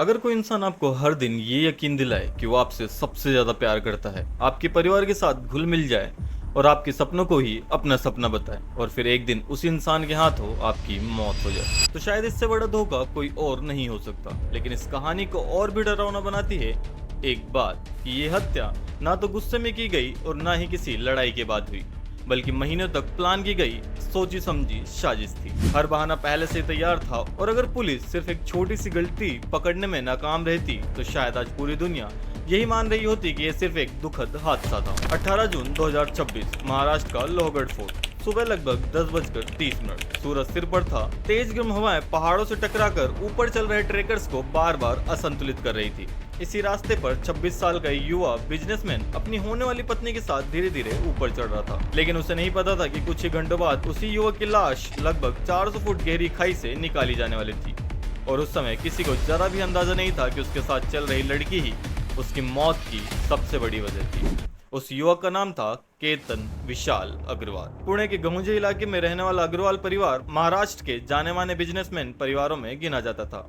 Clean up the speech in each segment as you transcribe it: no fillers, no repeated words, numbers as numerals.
अगर कोई इंसान आपको हर दिन ये यकीन दिलाए कि वो आपसे सबसे ज्यादा प्यार करता है, आपके परिवार के साथ घुल मिल जाए और आपके सपनों को ही अपना सपना बताए और फिर एक दिन उसी इंसान के हाथों आपकी मौत हो जाए, तो शायद इससे बड़ा धोखा कोई और नहीं हो सकता। लेकिन इस कहानी को और भी डरावना बनाती है एक बात कि ये हत्या ना तो गुस्से में की गई और ना ही किसी लड़ाई के बाद हुई, बल्कि महीनों तक प्लान की गई सोची समझी साजिश थी। हर बहाना पहले से तैयार था और अगर पुलिस सिर्फ एक छोटी सी गलती पकड़ने में नाकाम रहती तो शायद आज पूरी दुनिया यही मान रही होती कि यह सिर्फ एक दुखद हादसा था। 18 जून 2026 महाराष्ट्र का लोहगढ़ फोर्ट। सुबह लगभग 10:30। सूरज सिर पर था। तेज गर्म हवाएं पहाड़ों से टकराकर ऊपर चल रहे ट्रेकर्स को बार बार असंतुलित कर रही थी। इसी रास्ते पर 26 साल का युवा बिजनेसमैन अपनी होने वाली पत्नी के साथ धीरे धीरे ऊपर चढ़ रहा था, लेकिन उसे नहीं पता था कि कुछ ही घंटों बाद उसी युवक की लाश लगभग 400 फुट गहरी खाई से निकाली जाने वाली थी। और उस समय किसी को जरा भी अंदाजा नहीं था कि उसके साथ चल रही लड़की ही उसकी मौत की सबसे बड़ी वजह थी। उस युवक का नाम था केतन विशाल अग्रवाल। पुणे के गहुंजे इलाके में रहने वाला अग्रवाल परिवार महाराष्ट्र के जाने माने बिजनेसमैन परिवारों में गिना जाता था।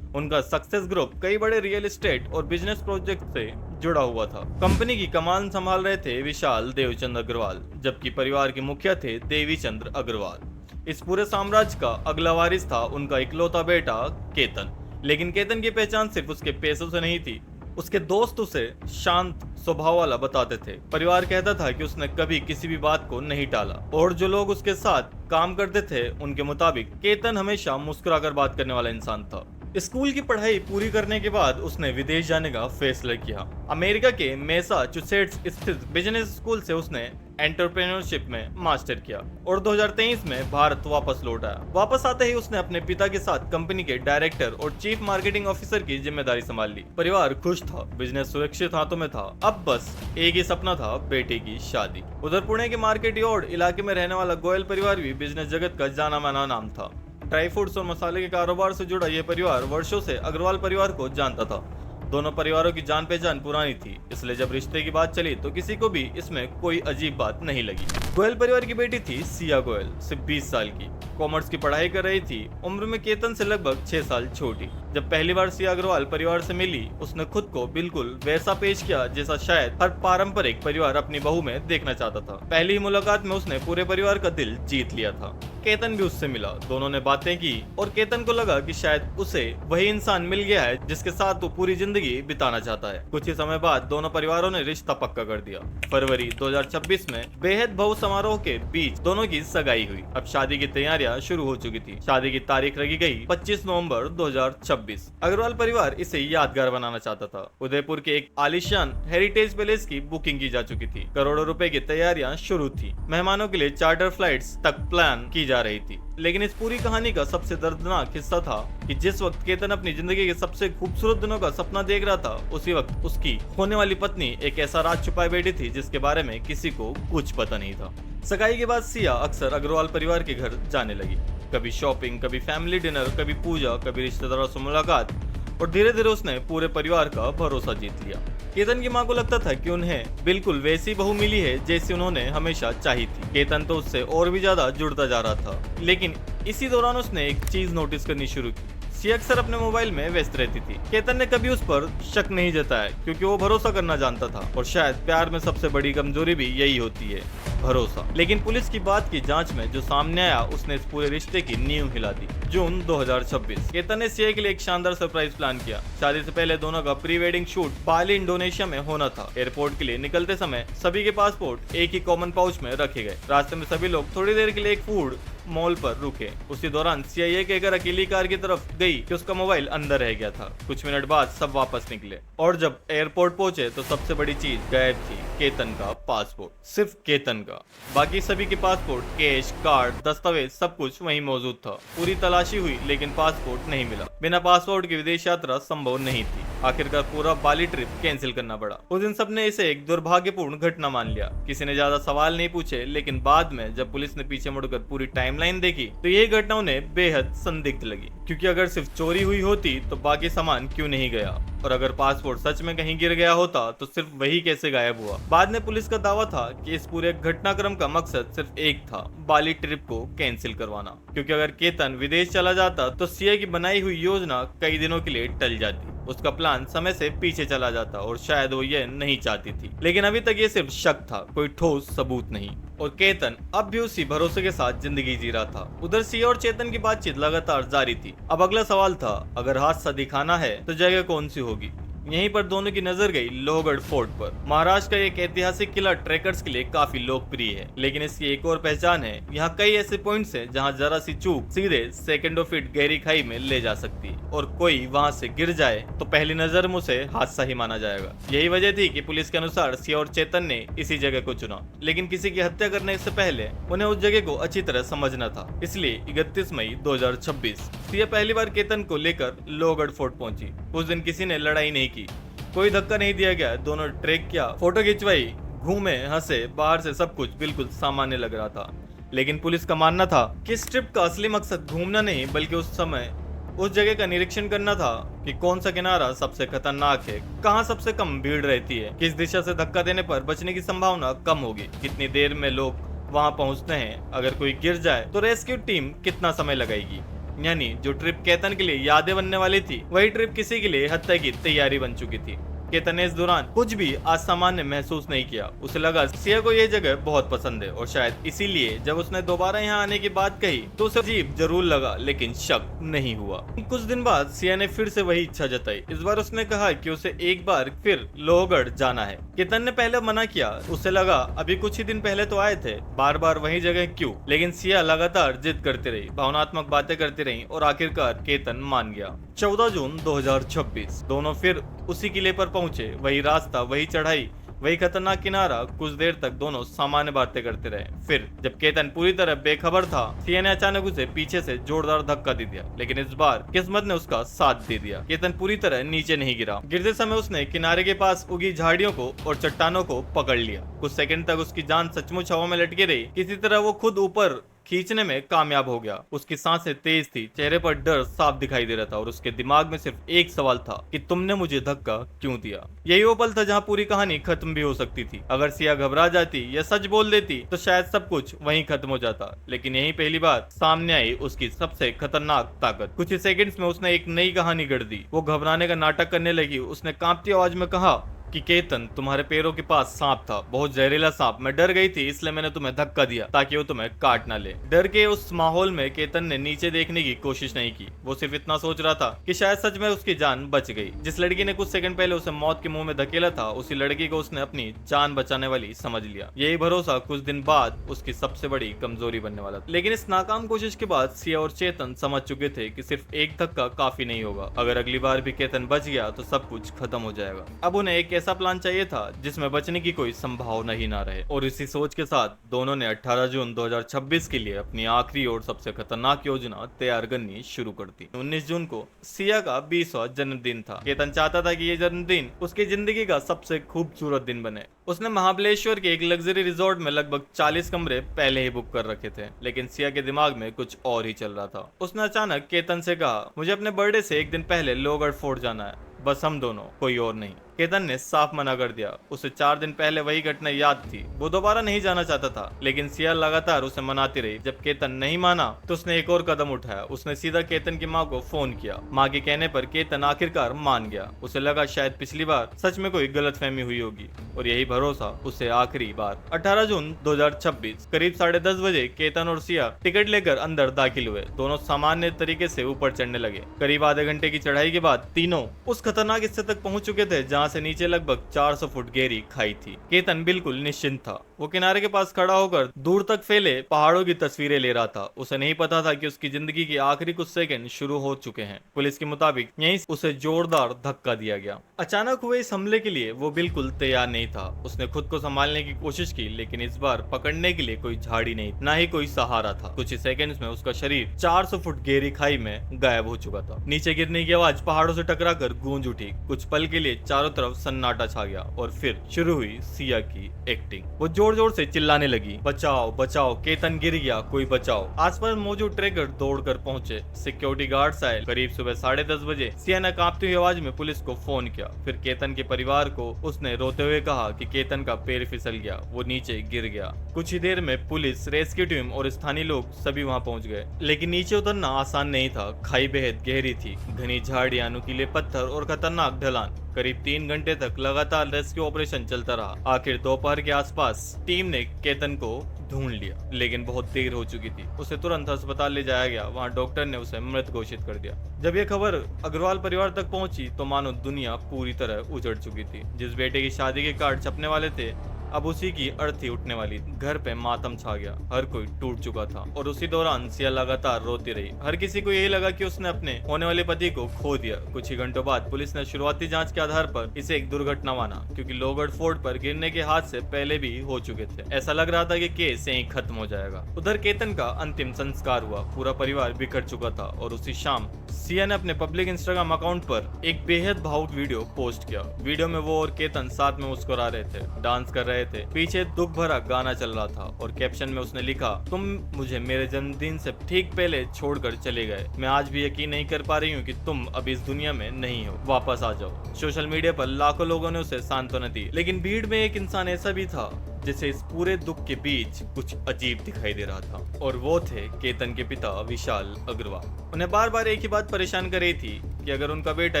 उनका सक्सेस ग्रुप कई बड़े रियल एस्टेट और बिजनेस प्रोजेक्ट से जुड़ा हुआ था। कंपनी की कमान संभाल रहे थे विशाल देवचंद अग्रवाल, जबकि परिवार के मुखिया थे देवीचंद्र अग्रवाल। इस पूरे साम्राज्य का अगला वारिस था उनका इकलौता बेटा केतन। लेकिन केतन की पहचान सिर्फ उसके पैसों से नहीं थी। उसके दोस्त उसे शांत स्वभाव वाला बताते थे। परिवार कहता था कि उसने कभी किसी भी बात को नहीं टाला और जो लोग उसके साथ काम करते थे उनके मुताबिक केतन हमेशा मुस्कुराकर बात करने वाला इंसान था। स्कूल की पढ़ाई पूरी करने के बाद उसने विदेश जाने का फैसला किया। अमेरिका के मैसाचुसेट्स स्थित बिजनेस स्कूल से उसने एंटरप्रेन्योरशिप में मास्टर किया और 2023 में भारत वापस लौट आया। वापस आते ही उसने अपने पिता के साथ कंपनी के डायरेक्टर और चीफ मार्केटिंग ऑफिसर की जिम्मेदारी संभाल ली। परिवार खुश था, बिजनेस सुरक्षित हाथों में था। अब बस एक ही सपना था, बेटे की शादी। उधर पुणे के मार्केट यार्ड इलाके में रहने वाला गोयल परिवार भी बिजनेस जगत का जाना माना नाम था। ड्राई फ्रूट्स और मसाले के कारोबार से जुड़ा यह परिवार वर्षों से अग्रवाल परिवार को जानता था। दोनों परिवारों की जान पहचान पुरानी थी, इसलिए जब रिश्ते की बात चली तो किसी को भी इसमें कोई अजीब बात नहीं लगी। गोयल परिवार की बेटी थी सिया गोयल, सिर्फ 20 साल की। कॉमर्स की पढ़ाई कर रही थी, उम्र में केतन से लगभग 6 साल छोटी। जब पहली बार सिया अग्रवाल परिवार से मिली, उसने खुद को बिल्कुल वैसा पेश किया जैसा शायद हर पारंपरिक परिवार अपनी बहू में देखना चाहता था। पहली ही मुलाकात में उसने पूरे परिवार का दिल जीत लिया था। केतन भी उससे मिला, दोनों ने बातें की और केतन को लगा कि शायद उसे वही इंसान मिल गया है जिसके साथ वो पूरी जिंदगी बिताना चाहता है। कुछ ही समय बाद दोनों परिवारों ने रिश्ता पक्का कर दिया। फरवरी 2026 में बेहद भव्य समारोह के बीच दोनों की सगाई हुई। अब शादी की तैयारियां शुरू हो चुकी थी। शादी की तारीख रखी गई 25 नवंबर 2026। अग्रवाल परिवार इसे यादगार बनाना चाहता था। उदयपुर के एक आलीशान हेरिटेज पैलेस की बुकिंग की जा चुकी थी। करोड़ों रुपए की तैयारियां शुरू थी। मेहमानों के लिए चार्टर फ्लाइट्स तक प्लान की जा रही थी। लेकिन इस पूरी कहानी का सबसे दर्दनाक हिस्सा था कि जिस वक्त केतन अपनी जिंदगी के सबसे खूबसूरत दिनों का सपना देख रहा था, उसी वक्त उसकी होने वाली पत्नी एक ऐसा राज छुपाए बैठी थी जिसके बारे में किसी को कुछ पता नहीं था। सगाई के बाद सिया अक्सर अग्रवाल परिवार के घर जाने लगी। कभी शॉपिंग, कभी फैमिली डिनर, कभी पूजा, कभी रिश्तेदारों से मुलाकात, और धीरे धीरे उसने पूरे परिवार का भरोसा जीत लिया। केतन की मां को लगता था कि उन्हें बिल्कुल वैसी बहू मिली है जैसी उन्होंने हमेशा चाही थी। केतन तो उससे और भी ज्यादा जुड़ता जा रहा था, लेकिन इसी दौरान उसने एक चीज नोटिस करनी शुरू की। सिया अक्सर अपने मोबाइल में व्यस्त रहती थी। केतन ने कभी उस पर शक नहीं जताया क्योंकि वो भरोसा करना जानता था और शायद प्यार में सबसे बड़ी कमजोरी भी यही होती है, भरोसा। लेकिन पुलिस की बात की जांच में जो सामने आया उसने इस पूरे रिश्ते की नींव हिला दी। जून 2026 केतन ने सिया के लिए एक शानदार सरप्राइज प्लान किया। शादी से पहले दोनों का pre wedding shoot Bali Indonesia में होना था। एयरपोर्ट के लिए निकलते समय सभी के पासपोर्ट एक ही कॉमन पाउच में रखे गए। रास्ते में सभी लोग थोड़ी देर के लिए एक फूड मॉल पर रुके। उसी दौरान सिया ये कहकर अकेली कार की तरफ गई कि उसका मोबाइल अंदर रह गया था। कुछ मिनट बाद सब वापस निकले और जब एयरपोर्ट पहुंचे तो सबसे बड़ी चीज गायब थी, केतन का पासपोर्ट। सिर्फ केतन का, बाकी सभी के पासपोर्ट, कैश, कार्ड, दस्तावेज सब कुछ वहीं मौजूद था। पूरी तलाशी हुई लेकिन पासपोर्ट नहीं मिला। बिना पासपोर्ट की विदेश यात्रा संभव नहीं थी। आखिरकार पूरा बाली ट्रिप कैंसिल करना पड़ा। उस दिन सबने इसे एक दुर्भाग्यपूर्ण घटना मान लिया। किसी ने ज्यादा सवाल नहीं पूछे, लेकिन बाद में जब पुलिस ने पीछे मुड़कर पूरी टाइमलाइन देखी तो ये घटना उन्हें बेहद संदिग्ध लगी, क्योंकि अगर सिर्फ चोरी हुई होती तो बाकी सामान क्यों नहीं गया, और अगर पासपोर्ट सच में कहीं गिर गया होता तो सिर्फ वही कैसे गायब हुआ। बाद में पुलिस का दावा था कि इस पूरे घटनाक्रम का मकसद सिर्फ एक था, बाली ट्रिप को कैंसिल करवाना, क्योंकि अगर केतन विदेश चला जाता तो सिया की बनाई हुई योजना कई दिनों के लिए टल जाती। उसका प्लान समय से पीछे चला जाता और शायद वो ये नहीं चाहती थी। लेकिन अभी तक ये सिर्फ शक था, कोई ठोस सबूत नहीं। और केतन अब भी उसी भरोसे के साथ जिंदगी जी रहा था। उधर सिया और चेतन की बातचीत लगातार जारी थी। अब अगला सवाल था, अगर हादसा दिखाना है तो जगह कौन सी होगी। यहीं पर दोनों की नजर गई लोहगढ़ फोर्ट पर। महाराष्ट्र का एक ऐतिहासिक किला ट्रैकर्स के लिए काफी लोकप्रिय है, लेकिन इसकी एक और पहचान है, यहाँ कई ऐसे पॉइंट्स हैं जहाँ जरा सी चूक सीधे सेकंडों फीट गहरी खाई में ले जा सकती है, और कोई वहाँ से गिर जाए तो पहली नजर में उसे हादसा ही माना जाएगा। यही वजह थी कि पुलिस के अनुसार सिया और चेतन ने इसी जगह को चुना, लेकिन किसी की हत्या करने से पहले उन्हें उस जगह को अच्छी तरह समझना था। इसलिए 31 मई 2026 सिया पहली बार केतन को लेकर लोहगढ़ फोर्ट पहुंची। उस दिन किसी ने लड़ाई नहीं की, कोई धक्का नहीं दिया गया। दोनों ट्रेक किया, फोटो खिंचवाई, घूमे, हंसे। बाहर से सब कुछ बिल्कुल सामान्य लग रहा था, लेकिन पुलिस का मानना था कि इस ट्रिप का असली मकसद घूमना नहीं, बल्कि उस समय उस जगह का निरीक्षण करना था कि कौन सा किनारा सबसे खतरनाक है, कहाँ सबसे कम भीड़ रहती है, किस दिशा से धक्का देने पर बचने की संभावना कम होगी, कितनी देर में लोग वहां पहुंचते हैं, अगर कोई गिर जाए तो रेस्क्यू टीम कितना समय लगाएगी। यानी जो ट्रिप केतन के लिए यादें बनने वाली थी, वही ट्रिप किसी के लिए हत्या की तैयारी बन चुकी थी। केतन ने इस दौरान कुछ भी असामान्य महसूस नहीं किया। उसे लगा सिया को ये जगह बहुत पसंद है, और शायद इसीलिए जब उसने दोबारा यहाँ आने की बात कही तो उसे अजीब जरूर लगा, लेकिन शक नहीं हुआ। कुछ दिन बाद सिया ने फिर से वही इच्छा जताई। इस बार उसने कहा कि उसे एक बार फिर लोहगढ़ जाना है। केतन ने पहले मना किया। उसे लगा अभी कुछ ही दिन पहले तो आए थे, बार बार वही जगह क्यों। लेकिन सिया लगातार जिद करती रही, भावनात्मक बातें करती रही, और आखिरकार केतन मान गया। 14 जून 2026 दोनों फिर उसी किले पर पहुंचे। वही रास्ता, वही चढ़ाई, वही खतरनाक किनारा। कुछ देर तक दोनों सामान्य बातें करते रहे। फिर जब केतन पूरी तरह बेखबर था, सिया ने अचानक उसे पीछे से जोरदार धक्का दे दिया। लेकिन इस बार किस्मत ने उसका साथ दे दिया। केतन पूरी तरह नीचे नहीं गिरा। गिरते समय उसने किनारे के पास उगी झाड़ियों को और चट्टानों को पकड़ लिया। कुछ सेकंड तक उसकी जान सचमुच हवा में लटकी रही। किसी तरह वो खुद ऊपर खींचने में कामयाब हो गया। उसकी सांसें तेज थी, चेहरे पर डर साफ दिखाई दे रहा था, और उसके दिमाग में सिर्फ एक सवाल था कि तुमने मुझे धक्का क्यों दिया। यही वो पल था जहां पूरी कहानी खत्म भी हो सकती थी। अगर सिया घबरा जाती या सच बोल देती तो शायद सब कुछ वहीं खत्म हो जाता। लेकिन यही पहली बार सामने आई उसकी सबसे खतरनाक ताकत। कुछ ही सेकंड्स में उसने एक नई कहानी गढ़ दी। वो घबराने का नाटक करने लगी। उसने कांपती आवाज में कहा कि केतन, तुम्हारे पैरों के पास सांप था, बहुत जहरीला सांप। मैं डर गई थी, इसलिए मैंने तुम्हें धक्का दिया ताकि वो तुम्हें काट ना ले। डर के उस माहौल में केतन ने नीचे देखने की कोशिश नहीं की। वो सिर्फ इतना सोच रहा था कि शायद सच में उसकी जान बच गई। जिस लड़की ने कुछ सेकंड पहले उसे मौत के मुंह में धकेला था, उसी लड़की को उसने अपनी जान बचाने वाली समझ लिया। यही भरोसा कुछ दिन बाद उसकी सबसे बड़ी कमजोरी बनने वाला था। लेकिन इस नाकाम कोशिश के बाद सिया और चेतन समझ चुके थे कि सिर्फ एक धक्का काफी नहीं होगा। अगर अगली बार भी केतन बच गया तो सब कुछ खत्म हो जाएगा। अब उन्हें एक ऐसा प्लान चाहिए था जिसमें बचने की कोई संभावना ही ना रहे। और इसी सोच के साथ दोनों ने 18 जून 2026 के लिए अपनी आखिरी और सबसे खतरनाक योजना तैयार करनी शुरू कर दी। 19 जून को सिया का 20वां जन्मदिन था। केतन चाहता था कि ये जन्मदिन उसकी जिंदगी का सबसे खूबसूरत दिन बने। उसने महाबलेश्वर के एक लग्जरी रिजॉर्ट में लगभग 40 कमरे पहले ही बुक कर रखे थे। लेकिन सिया के दिमाग में कुछ और ही चल रहा था। उसने अचानक केतन से कहा, मुझे अपने बर्थडे से एक दिन पहले लोहगढ़ फोर्ट जाना है, बस हम दोनों, कोई और नहीं। केतन ने साफ मना कर दिया। उसे 4 दिन पहले वही घटना याद थी। वो दोबारा नहीं जाना चाहता था, लेकिन सिया लगातार उसे मनाती रही। जब केतन नहीं माना तो उसने एक और कदम उठाया। उसने सीधा केतन की माँ को फोन किया। माँ के कहने पर केतन आखिरकार मान गया। उसे लगा शायद पिछली बार सच में कोई गलतफहमी हुई होगी, और यही भरोसा उसे आखिरी बार। 18 जून 2026 करीब 10:30 बजे केतन और सिया टिकट लेकर अंदर दाखिल हुए। दोनों सामान्य तरीके से ऊपर चढ़ने लगे। करीब आधे घंटे की चढ़ाई के बाद तीनों उस खतरनाक हिस्से तक पहुंच चुके थे जहां से नीचे लगभग 400 फुट गहरी खाई थी। केतन बिल्कुल निश्चिंत था। वो किनारे के पास खड़ा होकर दूर तक फैले पहाड़ों की तस्वीरें ले रहा था। उसे नहीं पता था कि उसकी जिंदगी के आखिरी कुछ सेकंड शुरू हो चुके हैं। पुलिस के मुताबिक यहीं उसे जोरदार धक्का दिया गया। अचानक हुए इस हमले के लिए वो बिल्कुल तैयार नहीं था। उसने खुद को संभालने की कोशिश की, लेकिन इस बार पकड़ने के लिए कोई झाड़ी नहीं, ना ही कोई सहारा था। कुछ ही सेकंड्स में उसका शरीर 400 फुट गहरी खाई में गायब हो चुका था। नीचे गिरने की आवाज पहाड़ों से टकराकर गूंज उठी। कुछ पल के लिए चारों तरफ सन्नाटा छा गया, और फिर शुरू हुई सिया की एक्टिंग। वो जोर जोर से चिल्लाने लगी, बचाओ बचाओ, केतन गिर गया, कोई बचाओ। आसपास मौजूद ट्रेकर दौड़कर पहुंचे। सिक्योरिटी गार्ड्स आए। करीब सुबह 10:30 बजे सिया ने कांपती हुई आवाज में पुलिस को फोन किया। फिर केतन के परिवार को उसने रोते हुए कहा कि केतन का पैर फिसल गया, वो नीचे गिर गया। कुछ ही देर में पुलिस, रेस्क्यू टीम और स्थानीय लोग सभी वहां पहुंच गए, लेकिन नीचे उतरना आसान नहीं था। खाई बेहद गहरी थी, घनी झाड़ियां, नुकीले पत्थर और खतरनाक ढलान। करीब 3 घंटे तक लगातार रेस्क्यू ऑपरेशन चलता रहा। आखिर दोपहर के आसपास टीम ने केतन को ढूंढ लिया, लेकिन बहुत देर हो चुकी थी। उसे तुरंत अस्पताल ले जाया गया। वहां डॉक्टर ने उसे मृत घोषित कर दिया। जब यह खबर अग्रवाल परिवार तक पहुंची तो मानो दुनिया पूरी तरह उजड़ चुकी थी। जिस बेटे की शादी के कार्ड छपने वाले थे, अब उसी की अर्थी उठने वाली। घर पे मातम छा गया, हर कोई टूट चुका था। और उसी दौरान सिया लगातार रोती रही। हर किसी को यही लगा कि उसने अपने होने वाले पति को खो दिया। कुछ ही घंटों बाद पुलिस ने शुरुआती जांच के आधार पर इसे एक दुर्घटना माना, क्योंकि लोगर्ड फोर्ट पर गिरने के हादसे पहले भी हो चुके थे। ऐसा लग रहा था कि केस यहीं खत्म हो जाएगा। उधर केतन का अंतिम संस्कार हुआ। पूरा परिवार बिखर चुका था और उसी शाम सिया ने अपने पब्लिक इंस्टाग्राम अकाउंट पर एक बेहद भावुक वीडियो पोस्ट किया। वीडियो में वो और केतन साथ में मुस्कुरा रहे थे, डांस कर रहे थे। पीछे दुख भरा गाना चल रहा था और कैप्शन में उसने लिखा, तुम मुझे मेरे जन्मदिन से ठीक पहले छोड़कर चले गए। मैं आज भी यकीन नहीं कर पा रही हूँ कि तुम अब इस दुनिया में नहीं हो। वापस आ जाओ। सोशल मीडिया पर लाखों लोगों ने उसे सांत्वना दी, लेकिन भीड़ में एक इंसान ऐसा भी था जिसे इस पूरे दुख के बीच कुछ अजीब दिखाई दे रहा था, और वो थे केतन के पिता विशाल अग्रवाल। उन्हें बार बार एक ही बात परेशान कर रही थी कि अगर उनका बेटा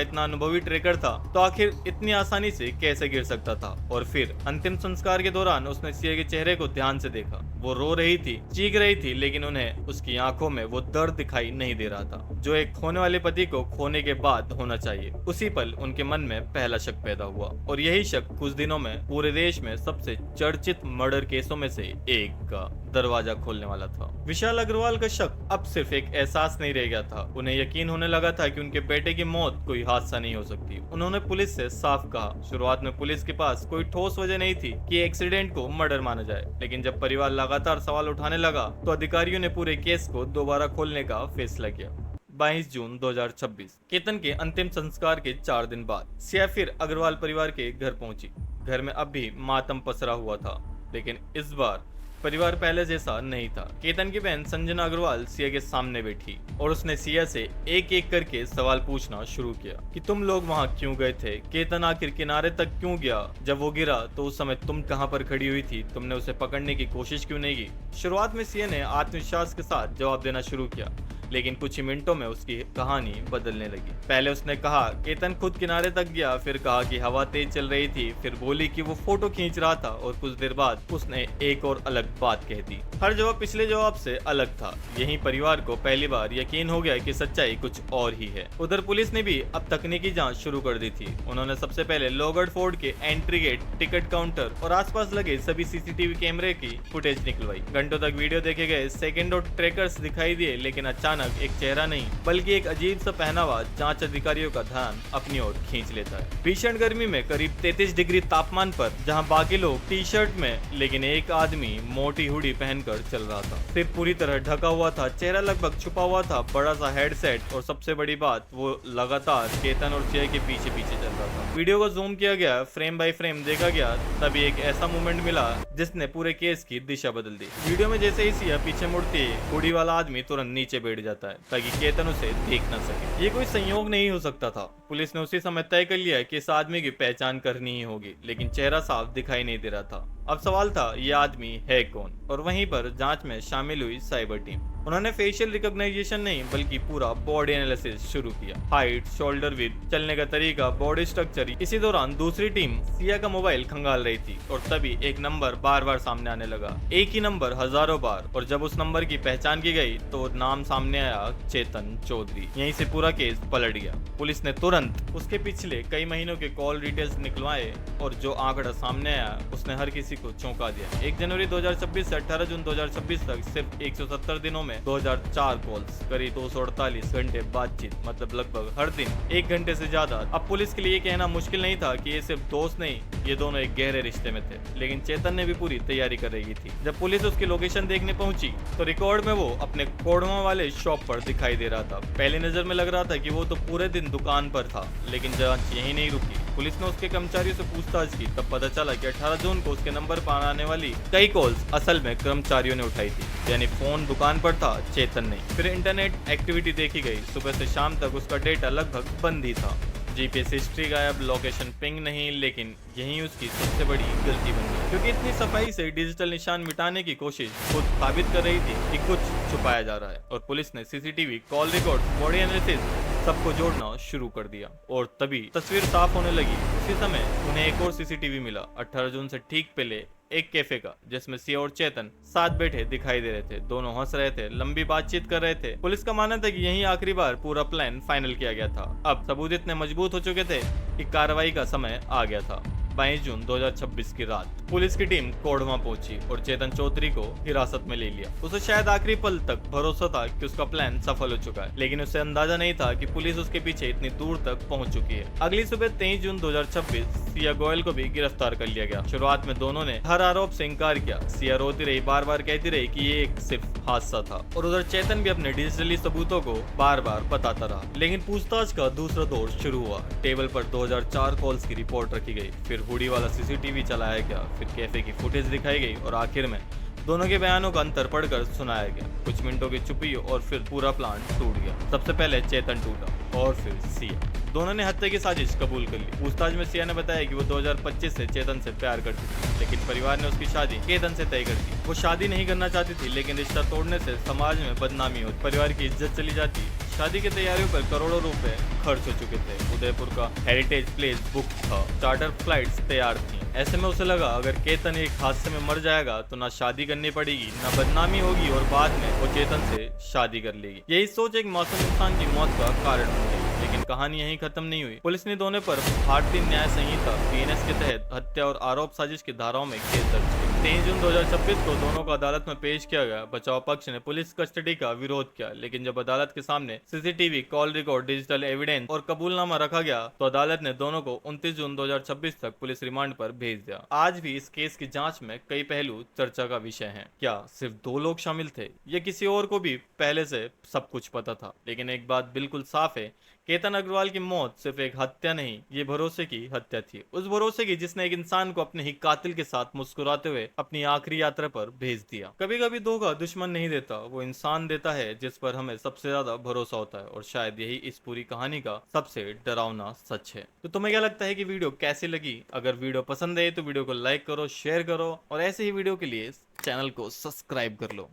इतना अनुभवी ट्रेकर था तो आखिर इतनी आसानी से कैसे गिर सकता था। और फिर अंतिम संस्कार के दौरान उसने सिया के चेहरे को ध्यान से देखा। वो रो रही थी, चीख रही थी, लेकिन उन्हें उसकी आंखों में वो दर्द दिखाई नहीं दे रहा था जो एक खोने वाले पति को खोने के बाद होना चाहिए। उसी पल उनके मन में पहला शक पैदा हुआ, और यही शक कुछ दिनों में पूरे देश में सबसे चर्चित मर्डर केसों में से एक का दरवाजा खोलने वाला था। विशाल अग्रवाल का शक अब सिर्फ एक एहसास नहीं रह गया था। उन्हें यकीन होने लगा था कि उनके बेटे की मौत कोई हादसा नहीं हो सकती। उन्होंने पुलिस से साफ कहा। शुरुआत में पुलिस के पास कोई ठोस वजह नहीं थी कि एक्सीडेंट को मर्डर माना जाए, लेकिन जब परिवार लगातार सवाल उठाने लगा तो अधिकारियों ने पूरे केस को दोबारा खोलने का फैसला किया। 22 जून 2026 केतन के अंतिम संस्कार के 4 दिन बाद सिया फिर अग्रवाल परिवार के घर पहुंची। घर में अब भी मातम पसरा हुआ था, लेकिन इस बार परिवार पहले जैसा नहीं था। केतन की बहन संजना अग्रवाल सिया के सामने बैठी और उसने सिया से एक एक करके सवाल पूछना शुरू किया कि तुम लोग वहां क्यों गए थे? केतन आखिर किनारे तक क्यों गया? जब वो गिरा तो उस समय तुम कहां पर खड़ी हुई थी? तुमने उसे पकड़ने की कोशिश क्यों नहीं की? शुरुआत में सिया ने आत्मविश्वास के साथ जवाब देना शुरू किया, लेकिन कुछ ही मिनटों में उसकी कहानी बदलने लगी। पहले उसने कहा केतन खुद किनारे तक गया, फिर कहा कि हवा तेज चल रही थी, फिर बोली कि वो फोटो खींच रहा था, और कुछ देर बाद उसने एक और अलग बात कह दी। हर जवाब पिछले जवाब से अलग था। यही परिवार को पहली बार यकीन हो गया कि सच्चाई कुछ और ही है। उधर पुलिस ने भी अब तकनीकी जांच शुरू कर दी थी। उन्होंने सबसे पहले लोगर्ड फोर्ट के एंट्री गेट, टिकट काउंटर और आसपास लगे सभी सीसीटीवी कैमरे की फुटेज निकलवाई। घंटों तक वीडियो देखे गए, सेकंड और ट्रैकर्स दिखाई दिए, लेकिन अचानक एक चेहरा नहीं बल्कि एक अजीब सा पहनावा जांच अधिकारियों का ध्यान अपनी ओर खींच लेता है। भीषण गर्मी में करीब 33 डिग्री तापमान पर जहां बाकी लोग टी शर्ट में, लेकिन एक आदमी मोटी हुडी पहनकर चल रहा था। सिर पूरी तरह ढका हुआ था, चेहरा लगभग छुपा हुआ था, बड़ा सा हेडसेट, और सबसे बड़ी बात वो लगातार केतन और सिया के पीछे पीछे चल रहा था। वीडियो को जूम किया गया, फ्रेम बाय फ्रेम देखा गया, तभी एक ऐसा मूवमेंट मिला जिसने पूरे केस की दिशा बदल दी। वीडियो में जैसे ही सिया पीछे मुड़ती है, हुडी वाला आदमी तुरंत नीचे बैठ जाता है ताकि केतन उसे देख न सके। ये कोई संयोग नहीं हो सकता था। पुलिस ने उसी समय तय कर लिया कि इस आदमी की पहचान करनी ही होगी, लेकिन चेहरा साफ दिखाई नहीं दे रहा था। अब सवाल था ये आदमी है कौन? और वहीं पर जांच में शामिल हुई साइबर टीम। उन्होंने फेशियल रिकॉग्नाइजेशन नहीं बल्कि पूरा बॉडी एनालिसिस शुरू किया। हाइट, शोल्डर विड्थ, चलने का तरीका, बॉडी स्ट्रक्चर। इसी दौरान दूसरी टीम सिया का मोबाइल खंगाल रही थी और तभी एक नंबर बार बार सामने आने लगा। एक ही नंबर हजारों बार, और जब उस नंबर की पहचान की गई तो नाम सामने आया चेतन चौधरी। यहीं से पूरा केस पलट गया। पुलिस ने तुरंत उसके पिछले कई महीनों के कॉल डिटेल्स निकलवाए और जो आंकड़ा सामने आया उसने हर किसी को चौंका दिया। 1 जनवरी 2026 से 18 जून 2026 तक सिर्फ 170 दिनों में 2004 कॉल्स, करीब 248 घंटे बातचीत, मतलब लगभग हर दिन 1 घंटे से ज्यादा। अब पुलिस के लिए कहना मुश्किल नहीं था कि ये सिर्फ दोस्त नहीं, ये दोनों एक गहरे रिश्ते में थे। लेकिन चेतन ने भी पूरी तैयारी कर रही थी। जब पुलिस उसकी लोकेशन देखने पहुंची तो रिकॉर्ड में वो अपने कोडमा वाले शॉप पर दिखाई दे रहा था। पहली नजर में लग रहा था कि वो तो पूरे दिन दुकान पर था, लेकिन जांच यही नहीं रुकी। पुलिस ने उसके कर्मचारियों से पूछताछ की, तब पता चला कि 18 जून को उसके नंबर पर आने वाली कई कॉल्स असल में कर्मचारियों ने उठाई थी, यानी फोन दुकान पर था, चेतन नहीं। फिर इंटरनेट एक्टिविटी देखी गई। सुबह से शाम तक उसका डेटा लगभग बंद ही था। जीपीएस हिस्ट्री गायब, लोकेशन पिंग नहीं, लेकिन यही उसकी सबसे बड़ी गलती बन गई, क्योंकि इतनी सफाई से डिजिटल निशान मिटाने की कोशिश खुद साबित कर रही थी कि कुछ छुपाया जा रहा है। और पुलिस ने CCTV, call record, body analysis सबको जोड़ना शुरू कर दिया और तभी तस्वीर साफ होने लगी। उसी समय उन्हें एक और सीसीटीवी मिला, 18 जून से ठीक पहले एक कैफे का, जिसमें सिया और चेतन साथ बैठे दिखाई दे रहे थे। दोनों हंस रहे थे, लंबी बातचीत कर रहे थे। पुलिस का मानना था कि यही आखिरी बार पूरा प्लान फाइनल किया गया था। अब सबूत इतने मजबूत हो चुके थे कि कार्रवाई का समय आ गया था। 22 जून 2026 की रात पुलिस की टीम कोडवा पहुंची और चेतन चौधरी को हिरासत में ले लिया। उसे शायद आखिरी पल तक भरोसा था कि उसका प्लान सफल हो चुका है, लेकिन उसे अंदाजा नहीं था कि पुलिस उसके पीछे इतनी दूर तक पहुंच चुकी है। अगली सुबह 23 जून 2026 सिया गोयल को भी गिरफ्तार कर लिया गया। शुरुआत में दोनों ने हर आरोप से इंकार किया। सिया रोती रही, बार बार कहती रही कि ये एक सिर्फ हादसा था, और उधर चेतन भी अपने डिजिटली सबूतों को बार बार बताता रहा। लेकिन पूछताछ का दूसरा दौर शुरू हुआ। टेबल पर 2004 कॉल्स की रिपोर्ट रखी गई, फिर हुडी वाला सीसीटीवी चलाया गया, फिर कैफे की फुटेज दिखाई गई और आखिर में दोनों के बयानों का अंतर पढ़कर सुनाया गया। कुछ मिनटों की चुप्पी और फिर पूरा प्लान टूट गया। सबसे पहले चेतन टूटा और फिर सिया। दोनों ने हत्या की साजिश कबूल कर ली। पूछताछ में सिया ने बताया कि वो 2025 से चेतन से प्यार करती थी, लेकिन परिवार ने उसकी शादी केतन से तय कर दी। वो शादी नहीं करना चाहती थी, लेकिन रिश्ता तोड़ने से समाज में बदनामी होती, परिवार की इज्जत चली जाती। शादी की तैयारियों पर करोड़ों रुपए खर्च हो चुके थे। उदयपुर का हेरिटेज प्लेस बुक था, चार्टर फ्लाइट्स तैयार थी। ऐसे में उसे लगा अगर केतन एक हादसे में मर जाएगा तो ना शादी करनी पड़ेगी, ना बदनामी होगी, और बाद में वो चेतन से शादी कर लेगी। यही सोच एक मासूम इंसान की मौत का कारण बन गई। लेकिन कहानी यहीं खत्म नहीं हुई। पुलिस ने दोनों पर भारतीय न्याय संहिता बीएनएस के तहत हत्या और आरोप साजिश की धाराओं में केस दर्ज किया। 23 जून 2026 को दोनों को अदालत में पेश किया गया। बचाव पक्ष ने पुलिस कस्टडी का विरोध किया, लेकिन जब अदालत के सामने CCTV, call record, digital evidence और कबूलनामा रखा गया तो अदालत ने दोनों को 29 जून 2026 तक पुलिस रिमांड पर भेज दिया। आज भी इस केस की जांच में कई पहलू चर्चा का विषय हैं। क्या सिर्फ 2 लोग शामिल थे या किसी और को भी पहले से सब कुछ पता था? लेकिन एक बात बिल्कुल साफ है, केतन अग्रवाल की मौत सिर्फ एक हत्या नहीं, ये भरोसे की हत्या थी। उस भरोसे की जिसने एक इंसान को अपने ही कातिल के साथ मुस्कुराते हुए अपनी आखिरी यात्रा पर भेज दिया। कभी कभी धोखा दुश्मन नहीं देता, वो इंसान देता है जिस पर हमें सबसे ज्यादा भरोसा होता है, और शायद यही इस पूरी कहानी का सबसे डरावना सच है। तो तुम्हें क्या लगता है कि वीडियो कैसी लगी? अगर वीडियो पसंद है तो वीडियो को लाइक करो, शेयर करो, और ऐसे ही वीडियो के लिए चैनल को सब्सक्राइब कर लो।